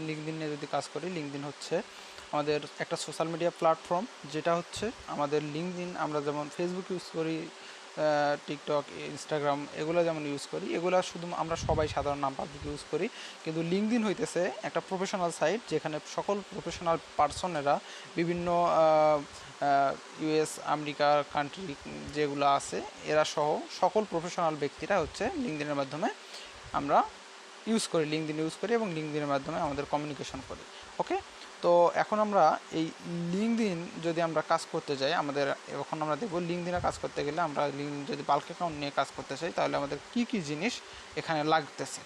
লিঙ্কডইনে যদি কাজ করি, লিঙ্কডইন হচ্ছে আমাদের একটা সোশ্যাল মিডিয়া প্ল্যাটফর্ম, যেটা হচ্ছে আমাদের লিঙ্কডইন আমরা যেমন ফেসবুক ইউজ করি, টিকটক, ইনস্টাগ্রাম এগুলো যেমন ইউজ করি, এগুলো শুধু আমরা সবাই সাধারণ নাম পাবলিক ইউজ করি। কিন্তু লিঙ্কডইন হইতেছে একটা প্রফেশনাল সাইট, যেখানে সকল প্রফেশনাল পার্সনেরা বিভিন্ন ইউএস আমেরিকার কান্ট্রি যেগুলো আছে এরা সহ সকল প্রফেশনাল ব্যক্তিরা হচ্ছে লিঙ্কডইনের মাধ্যমে আমরা লিঙ্কডইন ইউজ করি এবং লিঙ্কডইনের মাধ্যমে আমাদের কমিউনিকেশন করি। ওকে, তো এখন আমরা এই লিঙ্কডইন যদি আমরা কাজ করতে যাই, এখন আমরা দেখব লিঙ্কডইনে কাজ করতে গেলে আমরা লিঙ্কডইন যদি বাল্ক অ্যাকাউন্ট নিয়ে কাজ করতে চাই তাহলে আমাদের কি কি জিনিস এখানে লাগতেছে।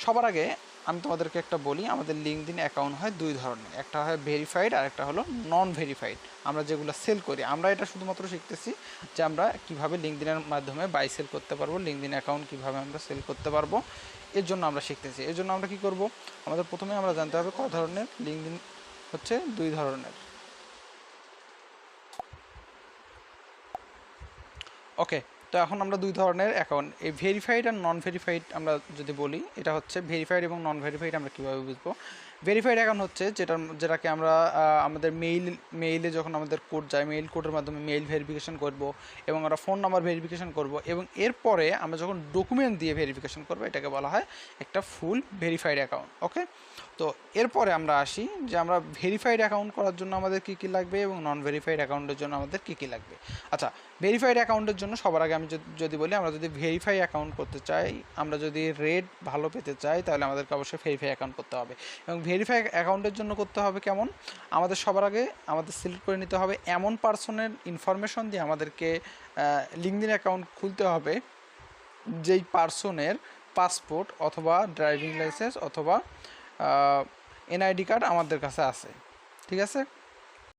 সবার আগে আমি তোমাদেরকে একটা বলি, আমাদের লিঙ্কডইন অ্যাকাউন্ট হয় দুই ধরনের, একটা হয় ভেরিফাইড আর একটা হলো নন ভেরিফাইড। আমরা যেগুলো সেল করি, আমরা এটা শুধুমাত্র শিখতেছি যে আমরা কীভাবে লিঙ্কডইনের মাধ্যমে বাই সেল করতে পারবো, লিঙ্কডইন অ্যাকাউন্ট কীভাবে আমরা সেল করতে পারবো, এর জন্য আমরা শিখতেছি। এর জন্য আমরা কী করব, আমাদের প্রথমে আমরা জানতে হবে কত ধরনের লিঙ্কডইন হচ্ছে দুই ধরনের। ওকে, তো এখন আমরা দুই ধরনের অ্যাকাউন্ট, এই ভেরিফাইড আর নন ভেরিফাইড আমরা যদি বলি, এটা হচ্ছে ভেরিফাইড এবং নন ভেরিফাইড আমরা কীভাবে বুঝবো। ভেরিফাইড অ্যাকাউন্ট হচ্ছে যেটাকে আমরা আমাদের মেইলে যখন আমাদের কোড যায়, মেইল কোডের মাধ্যমে মেইল ভেরিফিকেশন করব এবং আমরা ফোন নাম্বার ভেরিফিকেশন করব এবং এরপরে আমরা যখন ডকুমেন্ট দিয়ে ভেরিফিকেশন করব, এটাকে বলা হয় একটা ফুল ভেরিফাইড অ্যাকাউন্ট। ওকে, তো এরপরে আমরা আসি যে আমরা ভেরিফাইড অ্যাকাউন্ট করার জন্য আমাদের কী কী লাগবে এবং নন ভেরিফাইড অ্যাকাউন্টের জন্য আমাদের কী কী লাগবে। আচ্ছা, ভেরিফাইড অ্যাকাউন্টের জন্য সবার আগে আমি যদি বলি, আমরা যদি ভেরিফাই অ্যাকাউন্ট করতে চাই, আমরা যদি রেট ভালো পেতে চাই, তাহলে আমাদেরকে অবশ্যই ভেরিফাই অ্যাকাউন্ট করতে হবে। এবং ভেরিফাই অ্যাকাউন্টের জন্য করতে হবে কেমন, আমাদের সবার আগে আমাদের সিলেক্ট করে নিতে হবে এমন পার্সনের ইনফরমেশন দিয়ে আমাদেরকে লিঙ্কডইন অ্যাকাউন্ট খুলতে হবে যেই পার্সনের পাসপোর্ট অথবা ড্রাইভিং লাইসেন্স অথবা এনআইডি কার্ড আমাদের কাছে আছে। ঠিক আছে,